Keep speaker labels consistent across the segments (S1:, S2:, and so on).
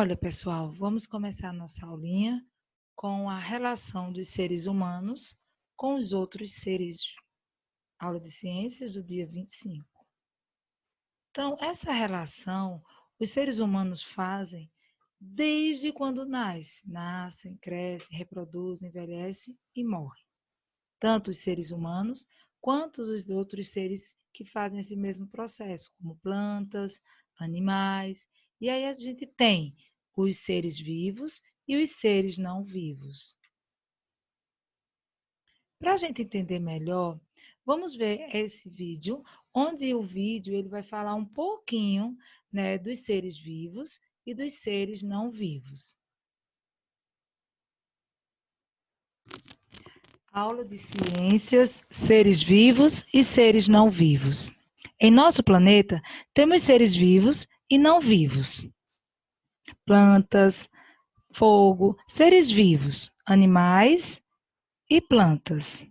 S1: Olha, pessoal, vamos começar nossa aulinha com a relação dos seres humanos com os outros seres. Aula de ciências do dia 25. Então, essa relação os seres humanos fazem desde quando nascem, crescem, reproduzem, envelhecem e morrem. Tanto os seres humanos quanto os outros seres que fazem esse mesmo processo, como plantas, animais. E aí a gente tem os seres vivos e os seres não vivos. Para a gente entender melhor, vamos ver esse vídeo, onde o vídeo ele vai falar um pouquinho, né, dos seres vivos e dos seres não vivos. Aula de ciências, seres vivos e seres não vivos. Em nosso planeta, temos seres vivos e não vivos. Plantas, fogo, seres vivos, animais e plantas.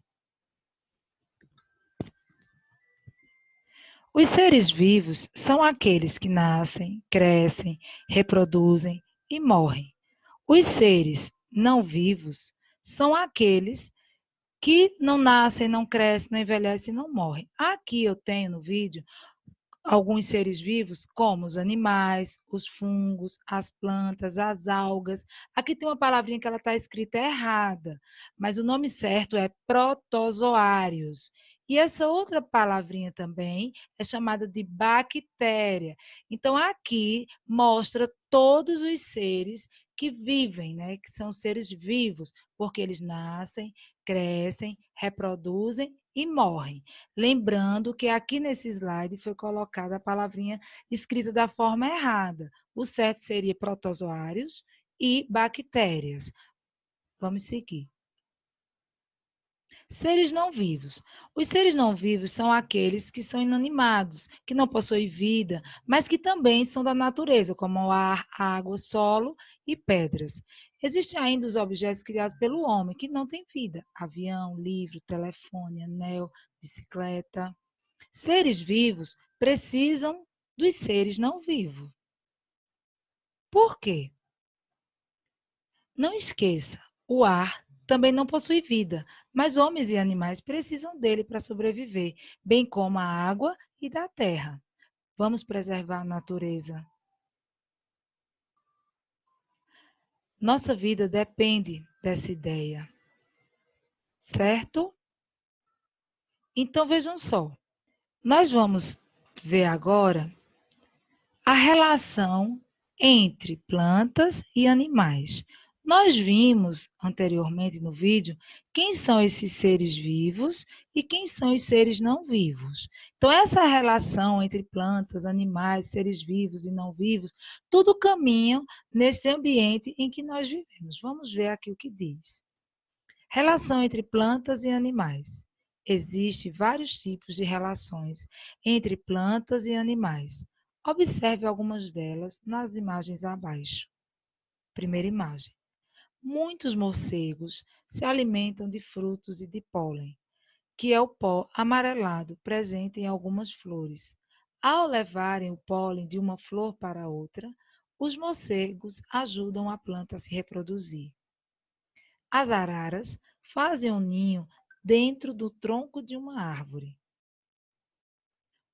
S1: Os seres vivos são aqueles que nascem, crescem, reproduzem e morrem. Os seres não vivos são aqueles que não nascem, não crescem, não envelhecem e não morrem. Aqui eu tenho no vídeo alguns seres vivos, como os animais, os fungos, as plantas, as algas. Aqui tem uma palavrinha que ela está escrita errada, mas o nome certo é protozoários. E essa outra palavrinha também é chamada de bactéria. Então, aqui mostra todos os seres que vivem, né? Que são seres vivos, porque eles nascem, crescem, reproduzem e morrem. Lembrando que aqui nesse slide foi colocada a palavrinha escrita da forma errada. O certo seria protozoários e bactérias. Vamos seguir. Seres não vivos. Os seres não vivos são aqueles que são inanimados, que não possuem vida, mas que também são da natureza, como o ar, água, solo e pedras. Existem ainda os objetos criados pelo homem, que não têm vida. Avião, livro, telefone, anel, bicicleta. Seres vivos precisam dos seres não vivos. Por quê? Não esqueça, o ar também não possui vida, mas homens e animais precisam dele para sobreviver, bem como a água e da terra. Vamos preservar a natureza. Nossa vida depende dessa ideia, certo? Então vejam só, nós vamos ver agora a relação entre plantas e animais. Nós vimos anteriormente no vídeo quem são esses seres vivos e quem são os seres não vivos. Então, essa relação entre plantas, animais, seres vivos e não vivos, tudo caminha nesse ambiente em que nós vivemos. Vamos ver aqui o que diz. Relação entre plantas e animais. Existem vários tipos de relações entre plantas e animais. Observe algumas delas nas imagens abaixo. Primeira imagem. Muitos morcegos se alimentam de frutos e de pólen, que é o pó amarelado presente em algumas flores. Ao levarem o pólen de uma flor para outra, os morcegos ajudam a planta a se reproduzir. As araras fazem um ninho dentro do tronco de uma árvore.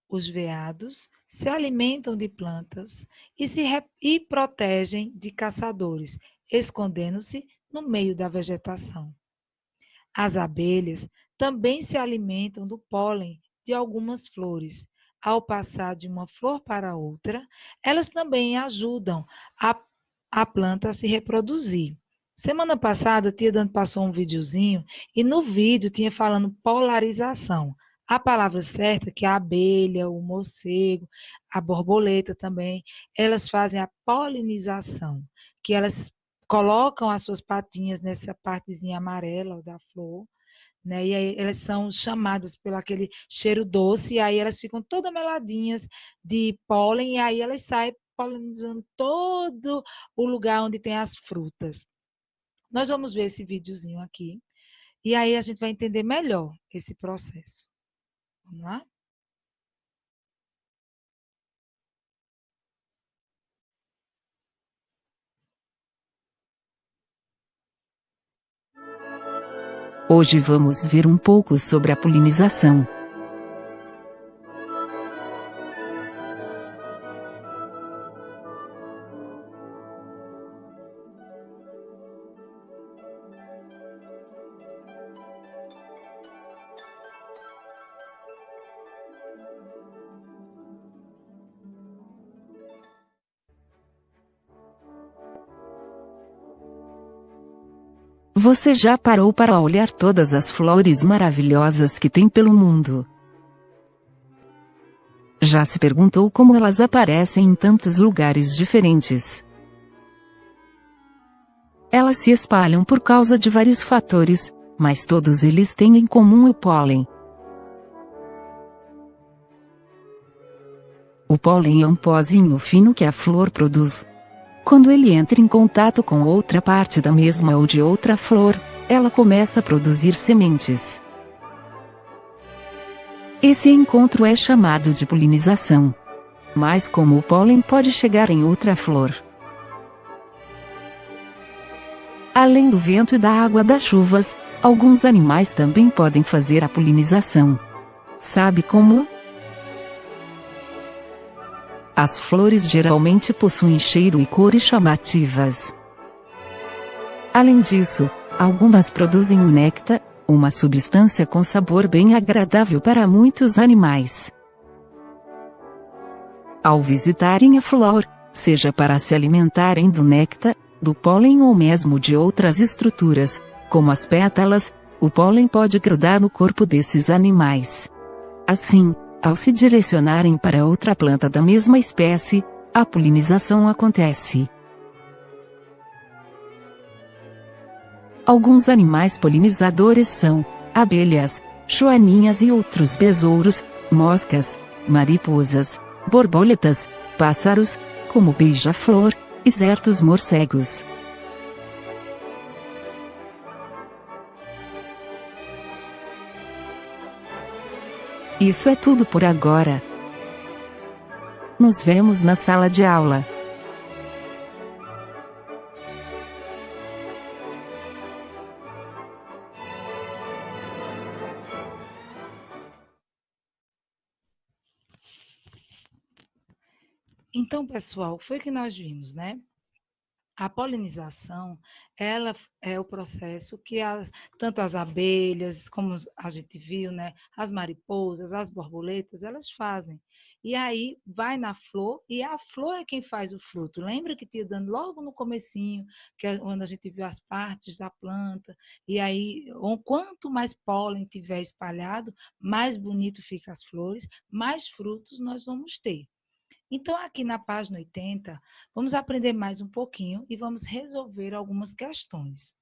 S1: Os veados se alimentam de plantas e protegem de caçadores, escondendo-se no meio da vegetação. As abelhas também se alimentam do pólen de algumas flores. Ao passar de uma flor para outra, elas também ajudam a planta a se reproduzir. Semana passada, a tia Dani passou um videozinho e no vídeo tinha falando polarização. A palavra certa, que é a abelha, o morcego, a borboleta também, elas fazem a polinização, que elas colocam as suas patinhas nessa partezinha amarela da flor, né? E aí elas são chamadas pelo aquele cheiro doce, e aí elas ficam todas meladinhas de pólen, e aí elas saem polinizando todo o lugar onde tem as frutas. Nós vamos ver esse videozinho aqui, e aí a gente vai entender melhor esse processo. Vamos lá?
S2: Hoje vamos ver um pouco sobre a polinização. Você já parou para olhar todas as flores maravilhosas que tem pelo mundo? Já se perguntou como elas aparecem em tantos lugares diferentes? Elas se espalham por causa de vários fatores, mas todos eles têm em comum o pólen. O pólen é um pozinho fino que a flor produz. Quando ele entra em contato com outra parte da mesma ou de outra flor, ela começa a produzir sementes. Esse encontro é chamado de polinização. Mas como o pólen pode chegar em outra flor? Além do vento e da água das chuvas, alguns animais também podem fazer a polinização. Sabe como? As flores geralmente possuem cheiro e cores chamativas. Além disso, algumas produzem o néctar, uma substância com sabor bem agradável para muitos animais. Ao visitarem a flor, seja para se alimentarem do néctar, do pólen ou mesmo de outras estruturas, como as pétalas, o pólen pode grudar no corpo desses animais. Assim, ao se direcionarem para outra planta da mesma espécie, a polinização acontece. Alguns animais polinizadores são abelhas, joaninhas e outros besouros, moscas, mariposas, borboletas, pássaros, como beija-flor, e certos morcegos. Isso é tudo por agora. Nos vemos na sala de aula.
S1: Então, pessoal, foi o que nós vimos, né? A polinização, ela é o processo que tanto as abelhas, como a gente viu, né? As mariposas, as borboletas, elas fazem. E aí vai na flor, e a flor é quem faz o fruto. Lembra que tinha dando logo no comecinho, que é quando a gente viu as partes da planta, e aí, quanto mais pólen tiver espalhado, mais bonito ficam as flores, mais frutos nós vamos ter. Então, aqui na página 80, vamos aprender mais um pouquinho e vamos resolver algumas questões.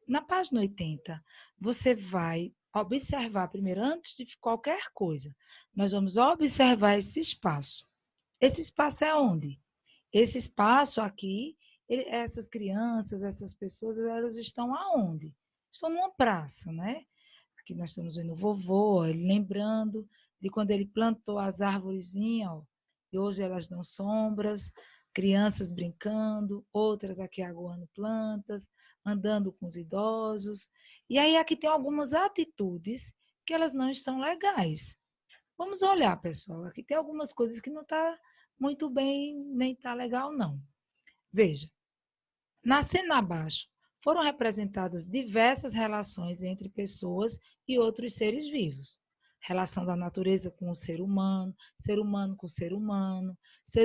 S1: Na página 80, você vai observar primeiro, antes de qualquer coisa, nós vamos observar esse espaço. Esse espaço é onde? Esse espaço aqui, essas crianças, essas pessoas, elas estão aonde? Estão numa praça, né? Aqui nós estamos vendo o vovô, ele lembrando de quando ele plantou as árvorezinhas, ó, e hoje elas dão sombras, crianças brincando, outras aqui aguando plantas, andando com os idosos. E aí aqui tem algumas atitudes que elas não estão legais. Vamos olhar, pessoal, aqui tem algumas coisas que não está muito bem, nem está legal, não. Veja, na cena abaixo, foram representadas diversas relações entre pessoas e outros seres vivos. Relação da natureza com o ser humano com ser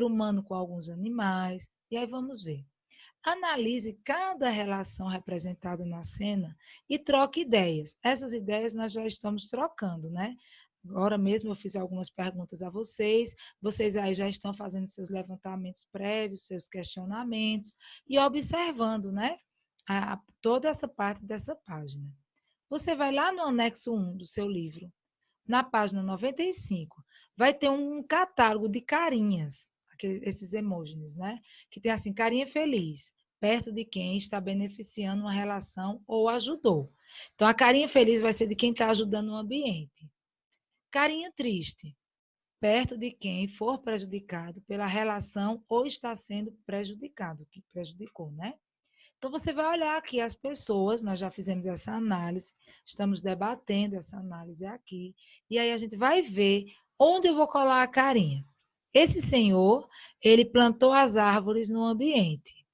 S1: humano com alguns animais. E aí vamos ver. Analise cada relação representada na cena e troque ideias. Essas ideias nós já estamos trocando, né? Agora mesmo eu fiz algumas perguntas a vocês, vocês aí já estão fazendo seus levantamentos prévios, seus questionamentos e observando, né? Toda essa parte dessa página. Você vai lá no anexo 1 do seu livro, na página 95, vai ter um catálogo de carinhas, esses emojis, né? Que tem assim, carinha feliz, perto de quem está beneficiando uma relação ou ajudou. Então, a carinha feliz vai ser de quem está ajudando o ambiente. Carinha triste, perto de quem for prejudicado pela relação ou está sendo prejudicado, que prejudicou, né? Então, você vai olhar aqui as pessoas, nós já fizemos essa análise, estamos debatendo essa análise aqui, e aí a gente vai ver onde eu vou colar a carinha. Esse senhor, ele plantou as árvores no ambiente.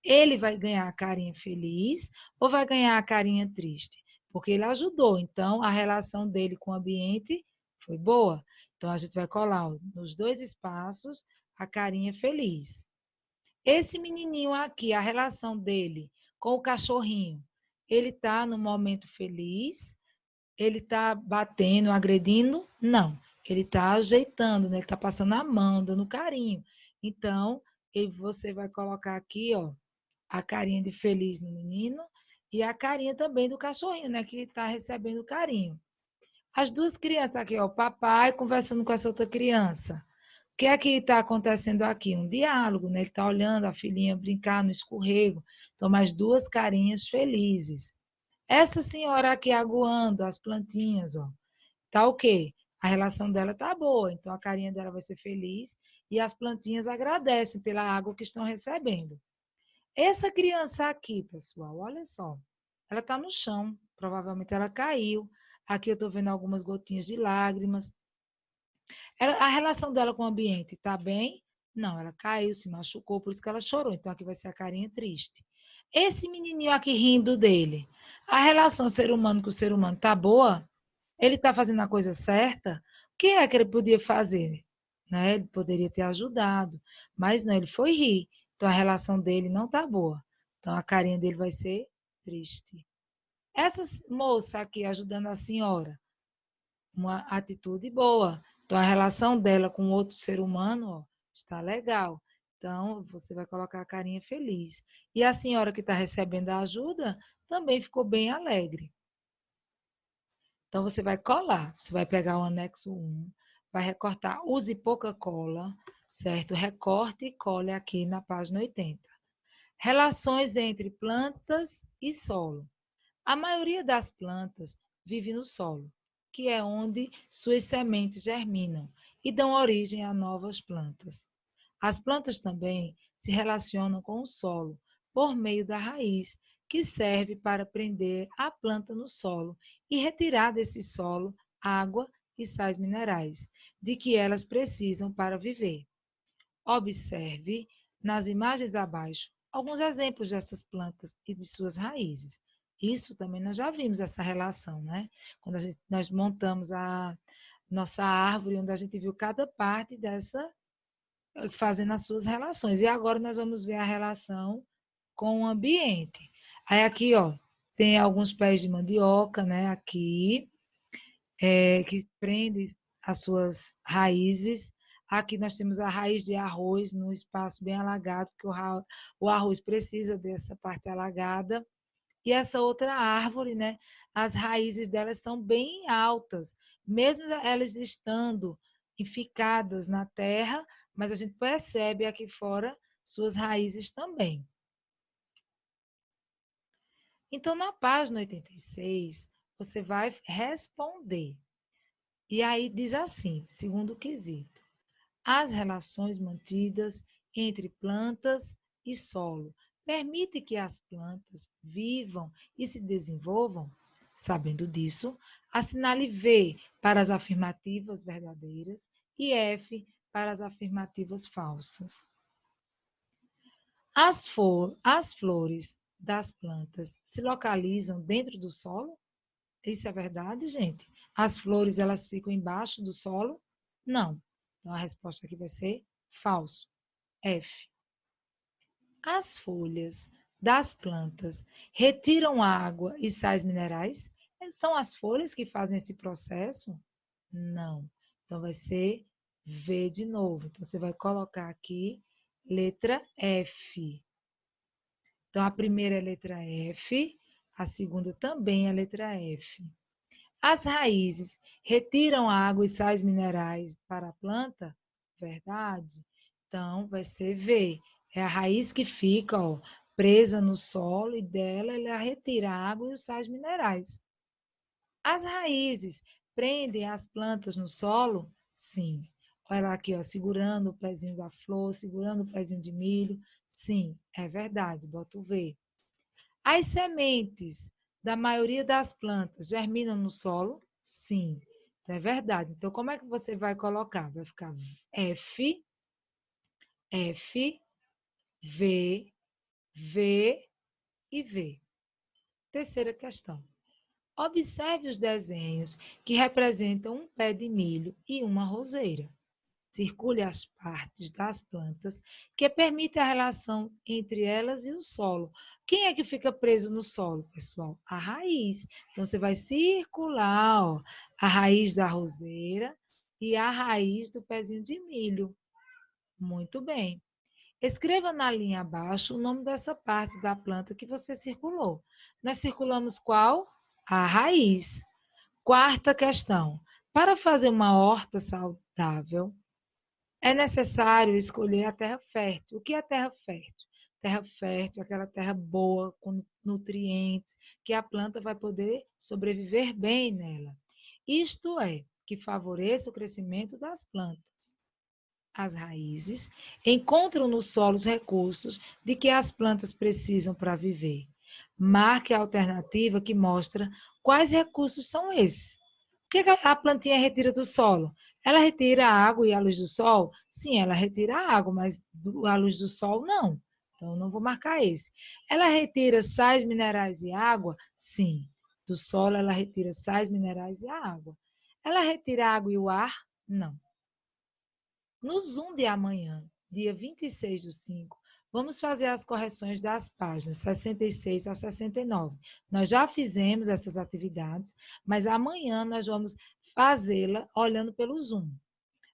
S1: Ele vai ganhar a carinha feliz ou vai ganhar a carinha triste? Porque ele ajudou, então a relação dele com o ambiente foi boa. Então a gente vai colar nos dois espaços a carinha feliz. Esse menininho aqui, a relação dele com o cachorrinho, ele está no momento feliz? Ele está batendo, agredindo? Não. Ele está ajeitando, né? Ele está passando a mão, dando carinho. Então, você vai colocar aqui, ó, a carinha de feliz no menino e a carinha também do cachorrinho, né? Que está recebendo carinho. As duas crianças aqui, ó, o papai conversando com essa outra criança. O que é que está acontecendo aqui? Um diálogo, né? Ele está olhando a filhinha brincar no escorrego. Então, mais duas carinhas felizes. Essa senhora aqui aguando as plantinhas, ó, tá o quê? A relação dela tá boa, então a carinha dela vai ser feliz e as plantinhas agradecem pela água que estão recebendo. Essa criança aqui, pessoal, olha só, ela tá no chão, provavelmente ela caiu. Aqui eu tô vendo algumas gotinhas de lágrimas. A relação dela com o ambiente tá bem? Não, ela caiu, se machucou, por isso que ela chorou. Então aqui vai ser a carinha triste. Esse menininho aqui rindo dele, a relação ser humano com o ser humano tá boa? Ele está fazendo a coisa certa? O que é que ele podia fazer? Né? Ele poderia ter ajudado, mas não, ele foi rir. Então a relação dele não tá boa. Então a carinha dele vai ser triste. Essa moça aqui ajudando a senhora, uma atitude boa. Então, a relação dela com outro ser humano, ó, está legal. Então, você vai colocar a carinha feliz. E a senhora que está recebendo a ajuda também ficou bem alegre. Então, você vai colar. Você vai pegar o anexo 1, vai recortar. Use pouca cola, certo? Recorte e cole aqui na página 80. Relações entre plantas e solo. A maioria das plantas vive no solo, que é onde suas sementes germinam e dão origem a novas plantas. As plantas também se relacionam com o solo por meio da raiz, que serve para prender a planta no solo e retirar desse solo água e sais minerais, de que elas precisam para viver. Observe nas imagens abaixo alguns exemplos dessas plantas e de suas raízes. Isso também nós já vimos essa relação, né? Quando nós montamos a nossa árvore, onde a gente viu cada parte dessa fazendo as suas relações. E agora nós vamos ver a relação com o ambiente. Aí aqui, ó, tem alguns pés de mandioca, né? Aqui, que prende as suas raízes. Aqui nós temos a raiz de arroz no espaço bem alagado, porque o arroz precisa dessa parte alagada. E essa outra árvore, né? As raízes delas são bem altas, mesmo elas estando enficadas na terra, mas a gente percebe aqui fora suas raízes também. Então, na página 86, você vai responder. E aí diz assim, segundo quesito: as relações mantidas entre plantas e solo permite que as plantas vivam e se desenvolvam? Sabendo disso, assinale V para as afirmativas verdadeiras e F para as afirmativas falsas. As flores das plantas se localizam dentro do solo? Isso é verdade, gente? As flores, elas ficam embaixo do solo? Não. Então, a resposta aqui vai ser falso. F. As folhas das plantas retiram água e sais minerais? São as folhas que fazem esse processo? Não. Então, vai ser V de novo. Então, você vai colocar aqui letra F. Então, a primeira é a letra F, a segunda também é a letra F. As raízes retiram água e sais minerais para a planta? Verdade? Então, vai ser V. É a raiz que fica, ó, presa no solo e dela ela retira a água e os sais minerais. As raízes prendem as plantas no solo? Sim. Olha aqui, ó, segurando o pezinho da flor, segurando o pezinho de milho. Sim, é verdade, bota o V. As sementes da maioria das plantas germinam no solo? Sim, então é verdade. Então, como é que você vai colocar? Vai ficar F, F, V, V e V. Terceira questão. Observe os desenhos que representam um pé de milho e uma roseira. Circule as partes das plantas que permitem a relação entre elas e o solo. Quem é que fica preso no solo, pessoal? A raiz. Então, você vai circular, ó, a raiz da roseira e a raiz do pezinho de milho. Muito bem. Escreva na linha abaixo o nome dessa parte da planta que você circulou. Nós circulamos qual? A raiz. Quarta questão. Para fazer uma horta saudável, é necessário escolher a terra fértil. O que é terra fértil? Terra fértil é aquela terra boa, com nutrientes, que a planta vai poder sobreviver bem nela. Isto é, que favoreça o crescimento das plantas. As raízes encontram no solo os recursos de que as plantas precisam para viver. Marque a alternativa que mostra quais recursos são esses. O que a plantinha retira do solo? Ela retira a água e a luz do sol? Sim, ela retira a água, mas a luz do sol não. Então, não vou marcar esse. Ela retira sais minerais e água? Sim. Do solo, ela retira sais minerais e a água. Ela retira a água e o ar? Não. No Zoom de amanhã, dia 26/5, vamos fazer as correções das páginas 66 a 69. Nós já fizemos essas atividades, mas amanhã nós vamos fazê-la olhando pelo Zoom.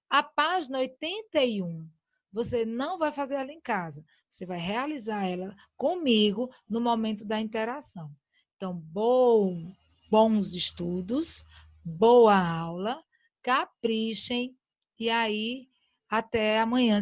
S1: A página 81, você não vai fazer ela em casa, você vai realizar ela comigo no momento da interação. Então, bons estudos, boa aula, caprichem e aí até amanhã.